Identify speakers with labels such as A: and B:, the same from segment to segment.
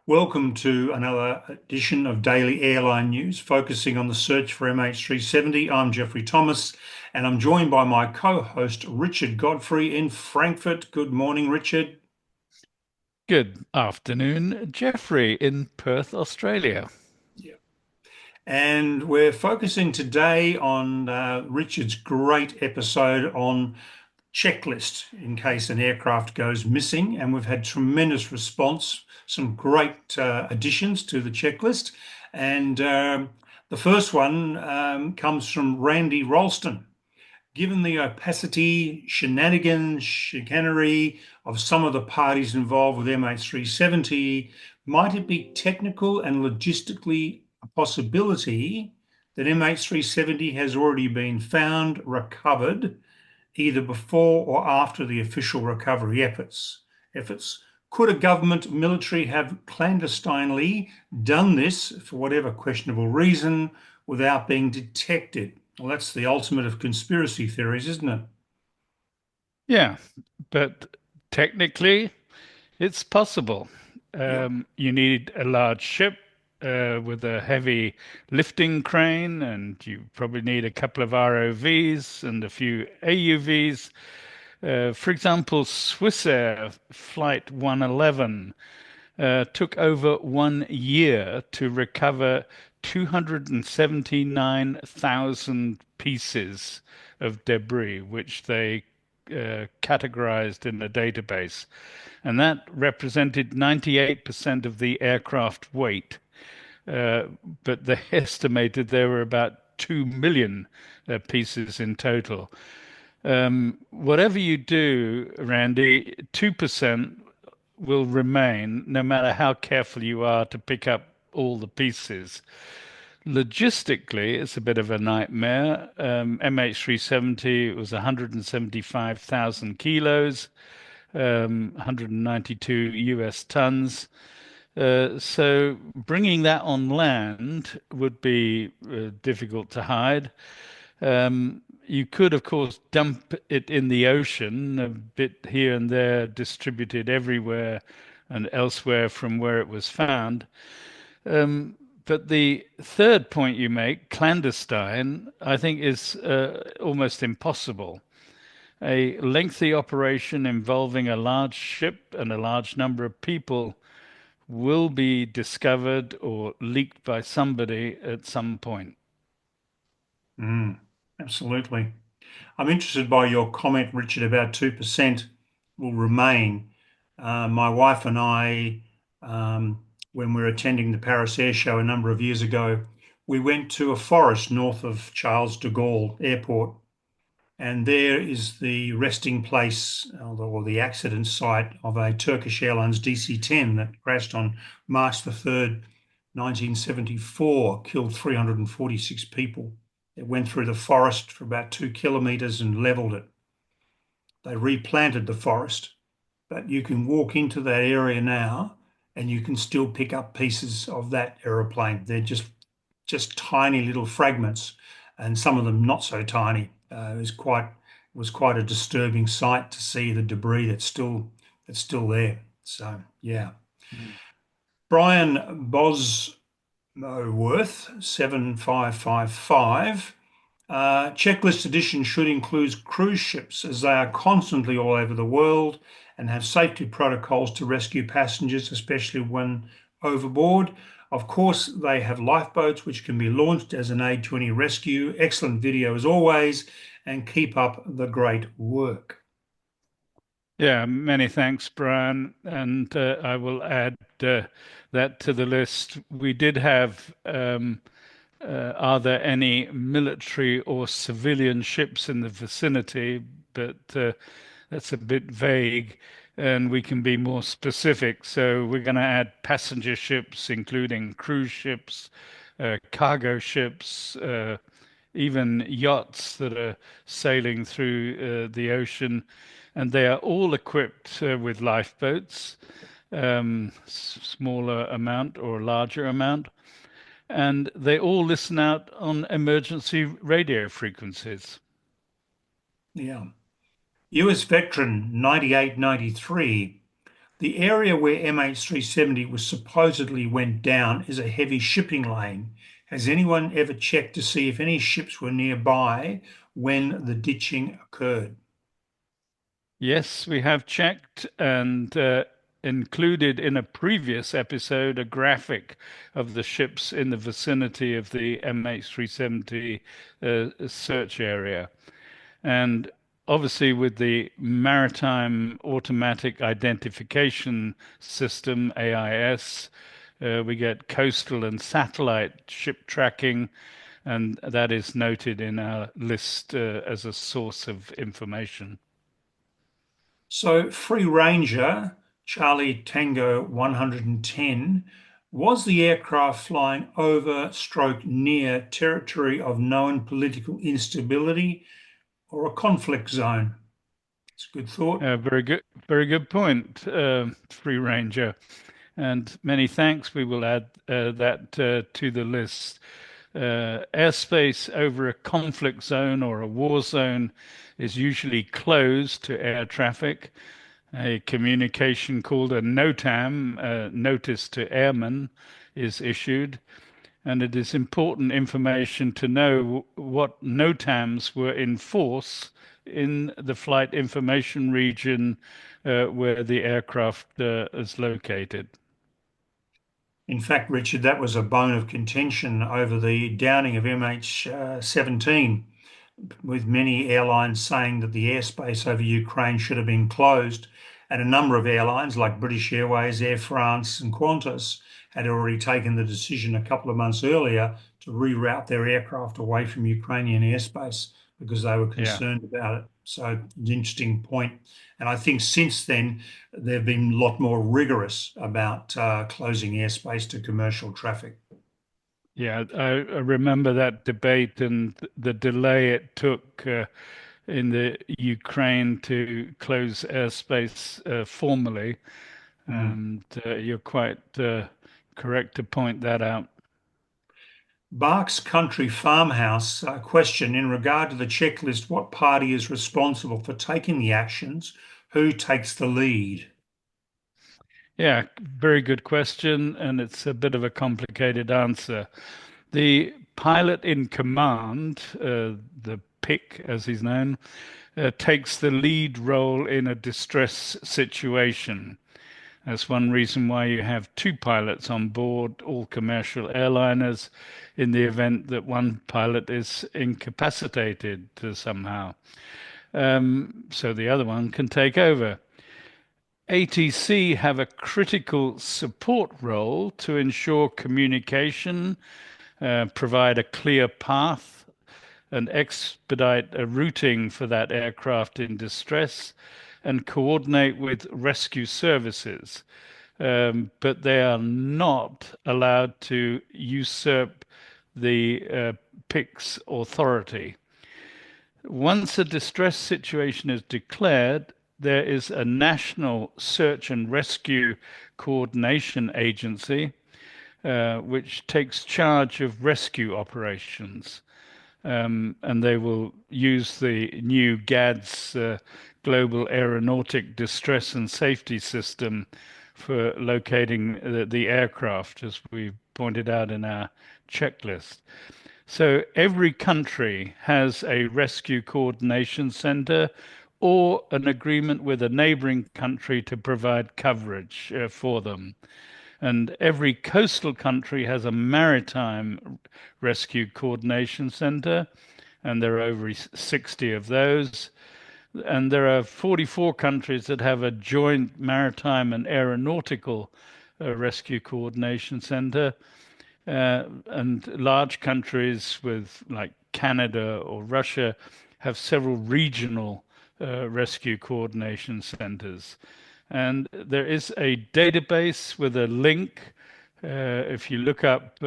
A: Welcome to another edition of Daily Airline News, focusing on the search for MH370. I'm Jeffrey Thomas, and I'm joined by my co-host Richard Godfrey in Frankfurt. Good morning, Richard.
B: Good afternoon, Jeffrey in Perth, Australia.
A: Yeah. And we're focusing today on Richard's great episode on checklist in case an aircraft goes missing. And we've had tremendous response, some great additions to the checklist. And the first one comes from Randy Ralston. Given the opacity, shenanigans, chicanery of some of the parties involved with MH370, might it be technical and logistically a possibility that MH370 has already been found, recovered, either before or after the official recovery efforts? Could a government military have clandestinely done this for whatever questionable reason without being detected? Well, that's the ultimate of conspiracy theories, isn't it?
B: Yeah, but technically, it's possible.
A: Yeah.
B: You need a large ship with a heavy lifting crane, and you probably need a couple of ROVs and a few AUVs. For example, Swissair Flight 111 took over 1 year to recover 279,000 pieces of debris, which they categorized in a database. And that represented 98% of the aircraft weight. Uh, but they estimated there were about 2 million pieces in total. Whatever you do, Randy, 2% will remain no matter how careful you are to pick up all the pieces. Logistically, it's a bit of a nightmare. MH370 was 175,000 kilos, 192 US tons. So bringing that on land would be difficult to hide. You could, of course, dump it in the ocean, a bit here and there, distributed everywhere and elsewhere from where it was found. Um, but the third point you make, clandestine, I think is almost impossible. A lengthy operation involving a large ship and a large number of people will be discovered or leaked by somebody at some point.
A: Mm, absolutely. I'm interested by your comment, Richard, about 2% will remain. My wife and I, when we were attending the Paris Air Show a number of years ago, we went to a forest north of Charles de Gaulle Airport, and there is the resting place or the accident site of a Turkish Airlines DC-10 that crashed on March the 3rd, 1974, killed 346 people. It went through the forest for about 2 kilometers and leveled it. They replanted the forest, but you can walk into that area now and you can still pick up pieces of that aeroplane. They're just tiny little fragments, and some of them not so tiny. It was quite a disturbing sight to see the debris that's still there. So yeah,
B: Mm.
A: Brian Bosworth 7555. Checklist edition should include cruise ships as they are constantly all over the world and have safety protocols to rescue passengers, especially when overboard. Of course, they have lifeboats which can be launched as an aid to any rescue. Excellent video as always, and keep up the great work.
B: Yeah, many thanks, Brian. And I will add that to the list. We did have, are there any military or civilian ships in the vicinity? But that's a bit vague, and we can be more specific. So we're going to add passenger ships, including cruise ships, cargo ships, even yachts that are sailing through the ocean, and they are all equipped with lifeboats, smaller amount or larger amount, and they all listen out on emergency radio frequencies.
A: Yeah. US veteran 9893. The area where MH370 was supposedly went down is a heavy shipping lane. Has anyone ever checked to see if any ships were nearby when the ditching occurred?
B: Yes, we have checked and included in a previous episode a graphic of the ships in the vicinity of the MH370 search area. And obviously, with the Maritime Automatic Identification System, AIS, we get coastal and satellite ship tracking, and that is noted in our list as a source of information.
A: So, Free Ranger, Charlie Tango 110, was the aircraft flying over stroke near territory of known political instability or a conflict zone? It's a good thought.
B: Very good point, Free Ranger. And many thanks. We will add that to the list. Airspace over a conflict zone or a war zone is usually closed to air traffic. A communication called a NOTAM, Notice to Airmen, is issued. And it is important information to know what NOTAMs were in force in the flight information region where the aircraft is located.
A: In fact, Richard, that was a bone of contention over the downing of MH17, with many airlines saying that the airspace over Ukraine should have been closed. And a number of airlines like British Airways, Air France, and Qantas had already taken the decision a couple of months earlier to reroute their aircraft away from Ukrainian airspace because they were
B: Yeah.
A: concerned about it. So, an interesting point. And I think since then, they've been a lot more rigorous about closing airspace to commercial traffic.
B: Yeah, I remember that debate and the delay it took in the Ukraine to close airspace formally.
A: Mm.
B: And you're quite correct to point that out.
A: Barks Country Farmhouse question in regard to the checklist, what party is responsible for taking the actions? Who takes the lead?
B: Yeah, very good question, and it's a bit of a complicated answer. The pilot in command, the pick as he's known, takes the lead role in a distress situation. That's one reason why you have two pilots on board all commercial airliners in the event that one pilot is incapacitated somehow. So the other one can take over. ATC have a critical support role to ensure communication, provide a clear path, and expedite a routing for that aircraft in distress, and coordinate with rescue services. But they are not allowed to usurp the PIC's authority. Once a distress situation is declared, there is a national search and rescue coordination agency which takes charge of rescue operations. And they will use the new GADS Global Aeronautic Distress and Safety System for locating the aircraft, as we pointed out in our checklist. So every country has a rescue coordination center or an agreement with a neighboring country to provide coverage for them. And every coastal country has a maritime rescue coordination center, and there are over 60 of those. And there are 44 countries that have a joint maritime and aeronautical rescue coordination center. And large countries with like Canada or Russia have several regional rescue coordination centers. And there is a database with a link. If you look up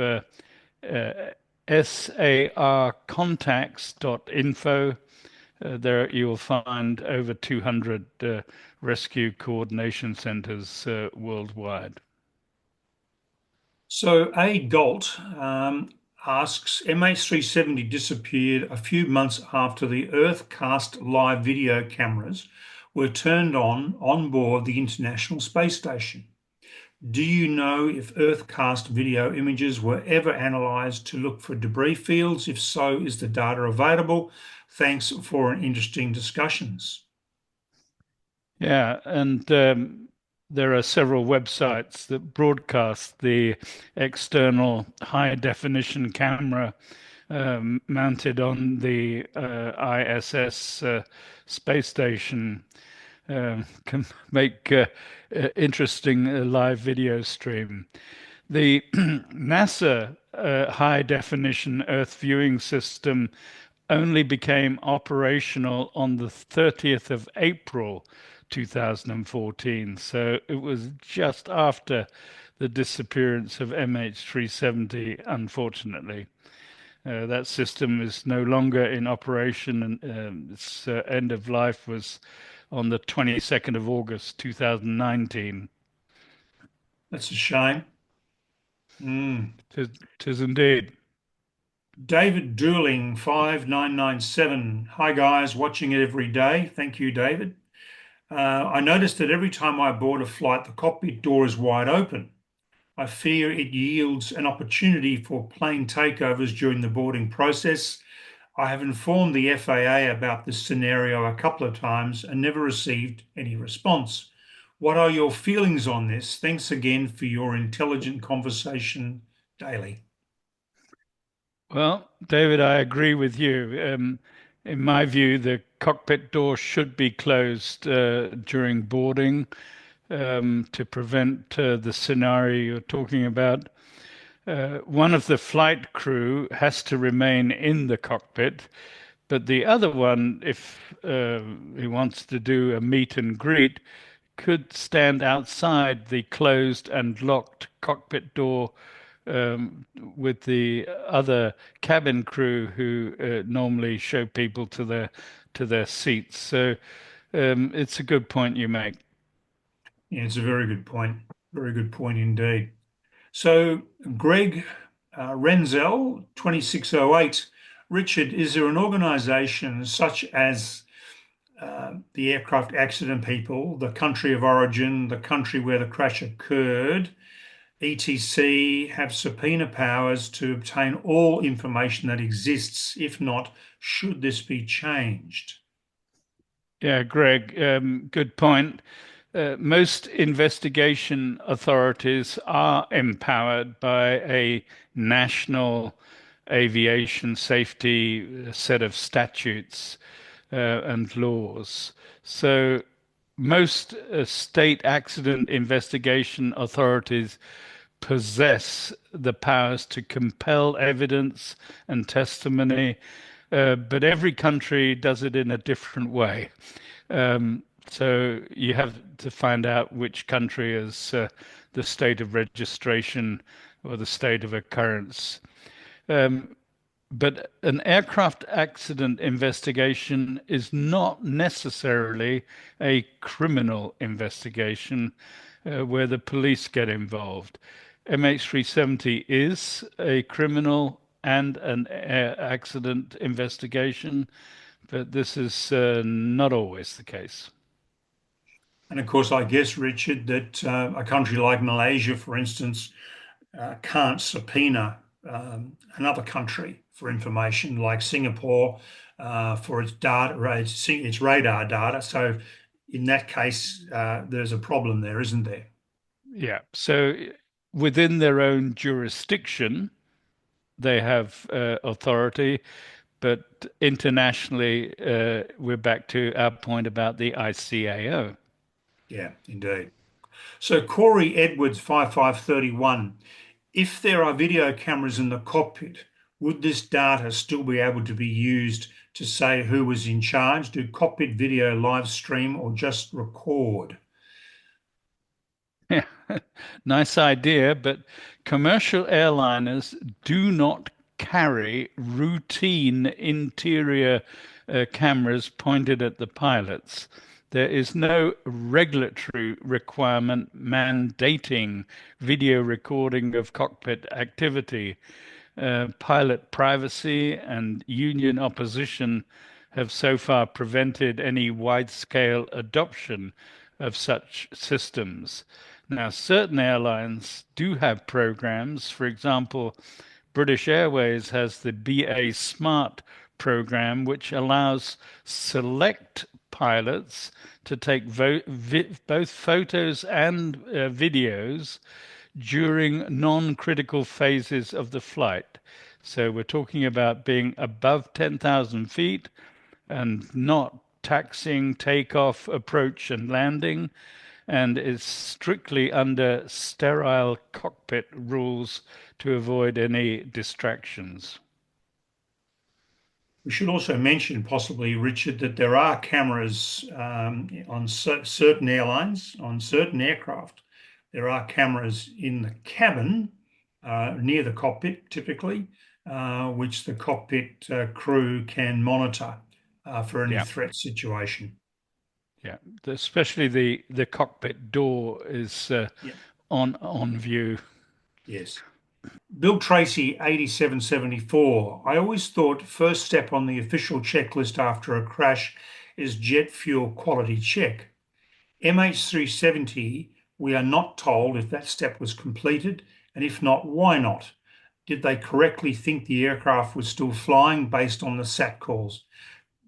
B: sarcontacts.info, there you'll find over 200 rescue coordination centers worldwide.
A: So, A. Galt asks MH370 disappeared a few months after the Earth cast live video cameras were turned on board the International Space Station. Do you know if Earthcast video images were ever analysed to look for debris fields? If so, is the data available? Thanks for an interesting discussions.
B: Yeah, and there are several websites that broadcast the external high definition camera mounted on the ISS space station. Can make interesting live video stream. The NASA high definition Earth viewing system only became operational on the 30th of April 2014. So it was just after the disappearance of MH370, unfortunately. That system is no longer in operation, and its end of life was on the 22nd of August 2019.
A: That's a shame. Mm.
B: Tis indeed.
A: David Dooling 5997. Hi guys, watching it every day. Thank you, David. I noticed that every time I board a flight, the cockpit door is wide open. I fear it yields an opportunity for plane takeovers during the boarding process. I have informed the FAA about this scenario a couple of times and never received any response. What are your feelings on this? Thanks again for your intelligent conversation daily.
B: Well, David, I agree with you. In my view, the cockpit door should be closed during boarding to prevent the scenario you're talking about. One of the flight crew has to remain in the cockpit, but the other one, if he wants to do a meet and greet, could stand outside the closed and locked cockpit door with the other cabin crew who normally show people to their seats. So it's a good point you make.
A: Yeah, it's a very good point. Very good point indeed. So, Greg Renzel, 2608. Richard, is there an organisation such as the aircraft accident people, the country of origin, the country where the crash occurred, etc., have subpoena powers to obtain all information that exists? If not, should this be changed?
B: Yeah, Greg, good point. Most investigation authorities are empowered by a national aviation safety set of statutes and laws. So most state accident investigation authorities possess the powers to compel evidence and testimony, but every country does it in a different way. So you have to find out which country is the state of registration or the state of occurrence. Um, but an aircraft accident investigation is not necessarily a criminal investigation where the police get involved. MH370 is a criminal and an air accident investigation, but this is not always the case.
A: And of course, I guess, Richard, that a country like Malaysia, for instance, can't subpoena another country for information like Singapore for its data, its radar data. So in that case, there's a problem there, isn't there?
B: Yeah. So within their own jurisdiction, they have authority, but internationally, we're back to our point about the ICAO.
A: Yeah, indeed. So Corey Edwards 5531, if there are video cameras in the cockpit, would this data still be able to be used to say who was in charge? Do cockpit video live stream or just record?
B: Yeah, nice idea, but commercial airliners do not carry routine interior cameras pointed at the pilots. There is no regulatory requirement mandating video recording of cockpit activity. Pilot privacy and union opposition have so far prevented any wide-scale adoption of such systems. Now, certain airlines do have programs. For example, British Airways has the BA Smart program, which allows select pilots to take both photos and videos during non-critical phases of the flight. So we're talking about being above 10,000 feet and not taxiing, takeoff, approach, and landing, and is strictly under sterile cockpit rules to avoid any distractions.
A: We should also mention, possibly, Richard, that there are cameras on certain airlines, on certain aircraft. There are cameras in the cabin near the cockpit, typically, which the cockpit crew can monitor for any
B: Yeah,
A: threat situation.
B: yeah. Especially the cockpit door is
A: Yeah.
B: on view.
A: Yes. Bill Tracy, 8774. I always thought first step on the official checklist after a crash is jet fuel quality check. MH370, we are not told if that step was completed, and if not, why not? Did they correctly think the aircraft was still flying based on the SAT calls?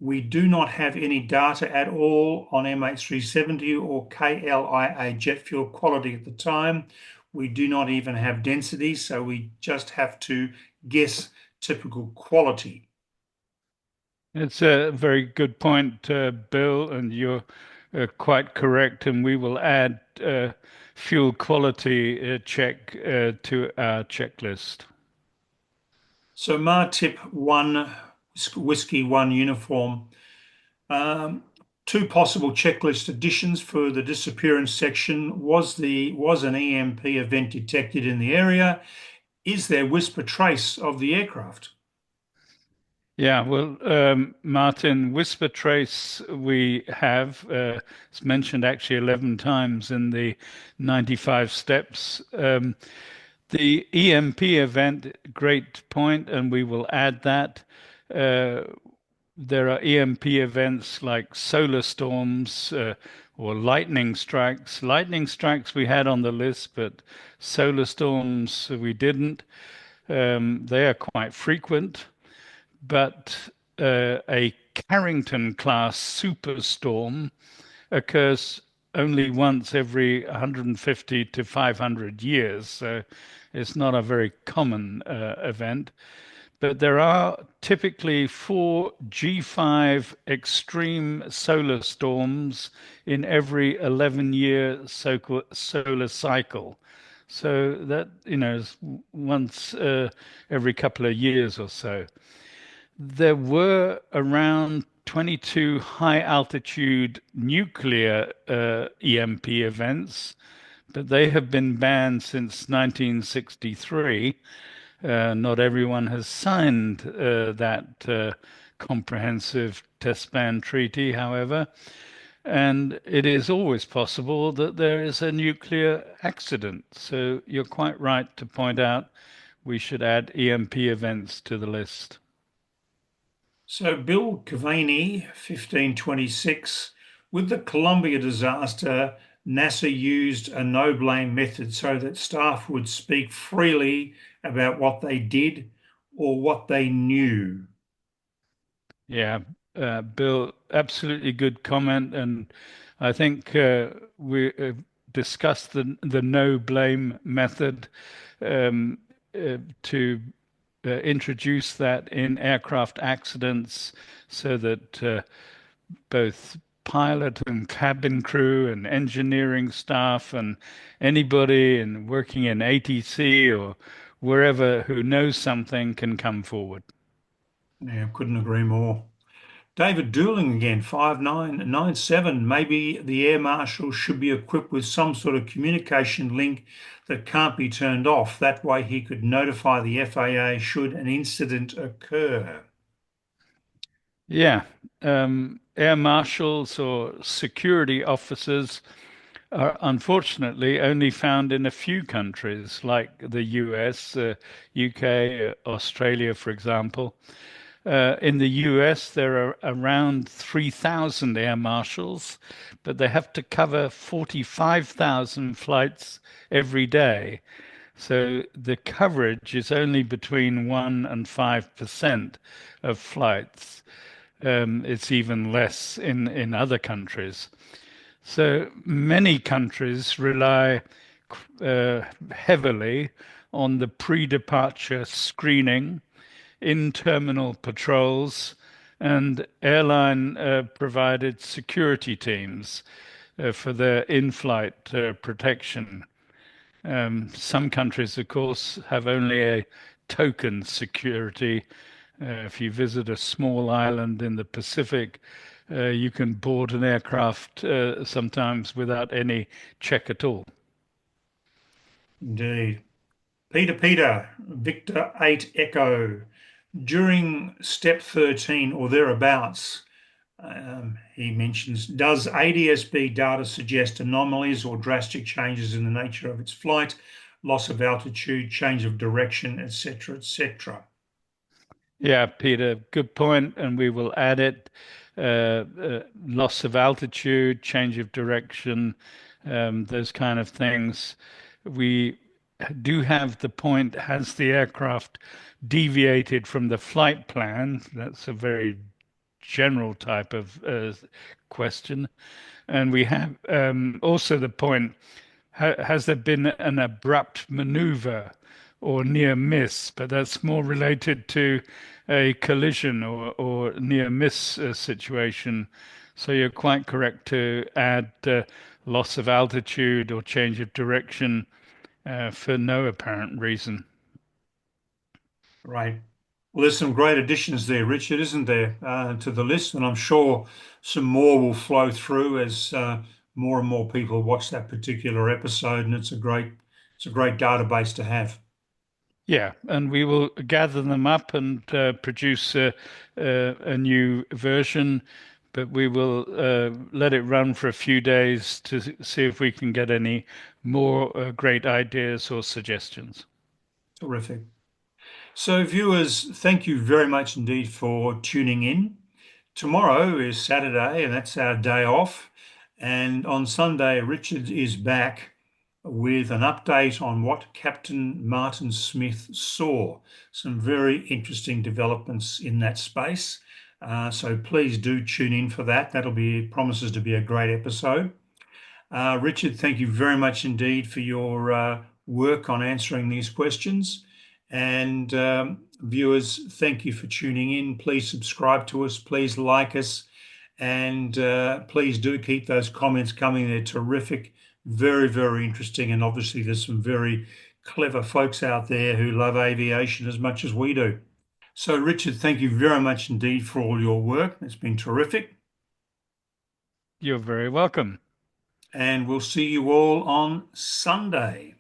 A: We do not have any data at all on MH370 or KLIA jet fuel quality at the time. We do not even have density, so we just have to guess typical quality.
B: It's a very good point, Bill, and you're quite correct. And we will add fuel quality check to our checklist.
A: So MARTIP 1, Whiskey 1 uniform. Um, Two possible checklist additions for the disappearance section. Was an EMP event detected in the area? Is there whisper trace of the aircraft?
B: Yeah, well, Martin, Whisper Trace, we have, it's mentioned actually 11 times in the 95 steps. The EMP event, great point, and we will add that. Uh, there are EMP events like solar storms or lightning strikes. Lightning strikes we had on the list, but solar storms we didn't. They are quite frequent, but a Carrington class superstorm occurs only once every 150 to 500 years. So it's not a very common event. But there are typically four G5 extreme solar storms in every 11-year solar cycle. So that, is once every couple of years or so. There were around 22 high altitude nuclear EMP events, but they have been banned since 1963. Not everyone has signed that comprehensive test ban treaty, however, and it is always possible that there is a nuclear accident. So you're quite right to point out we should add EMP events to the list.
A: So, Bill Cavani, 1526, with the Columbia disaster, NASA used a no blame method so that staff would speak freely about what they did or what they knew.
B: Yeah, Bill, absolutely good comment, and I think we discussed the no blame method um, to introduce that in aircraft accidents, so that both pilot and cabin crew and engineering staff and anybody and working in ATC or wherever who knows something can come forward.
A: Yeah, couldn't agree more. David Dooling again, 5997. Maybe the air marshal should be equipped with some sort of communication link that can't be turned off. That way he could notify the FAA should an incident occur.
B: Yeah, air marshals or security officers are unfortunately only found in a few countries, like the US, UK, Australia, for example. In the US, there are around 3,000 air marshals, but they have to cover 45,000 flights every day. So the coverage is only between 1 and 5% of flights. It's even less in other countries. So many countries rely heavily on the pre-departure screening, in-terminal patrols, and airline provided security teams for their in-flight protection. Some countries, of course, have only a token security. If you visit a small island in the Pacific, you can board an aircraft sometimes without any check at all.
A: Indeed. Peter, Victor 8 Echo. During step 13 or thereabouts, he mentions, does ADS-B data suggest anomalies or drastic changes in the nature of its flight, loss of altitude, change of direction, etc., etc.?
B: Yeah, Peter, good point, and we will add it. Loss of altitude, change of direction, those kind of things. We do have the point, has the aircraft deviated from the flight plan? That's a very general type of question. And we have also the point, has there been an abrupt maneuver or near miss? But that's more related to a collision or near miss situation. So you're quite correct to add loss of altitude or change of direction for no apparent reason.
A: Right. Well, there's some great additions there, Richard, isn't there, to the list? And I'm sure some more will flow through as more and more people watch that particular episode, and it's a great database to have.
B: Yeah, and we will gather them up and produce a new version, but we will let it run for a few days to see if we can get any more great ideas or suggestions.
A: Terrific. So, viewers, thank you very much indeed for tuning in. Tomorrow is Saturday, and that's our day off. And on Sunday, Richard is back with an update on what Captain Martin Smith saw. Some very interesting developments in that space. So please do tune in for that. Promises to be a great episode. Richard, thank you very much indeed for your work on answering these questions. And viewers, thank you for tuning in. Please subscribe to us. Please like us. And please do keep those comments coming. They're terrific, very, very interesting. And obviously, there's some very clever folks out there who love aviation as much as we do. So, Richard, thank you very much indeed for all your work. It's been terrific.
B: You're very welcome.
A: And we'll see you all on Sunday.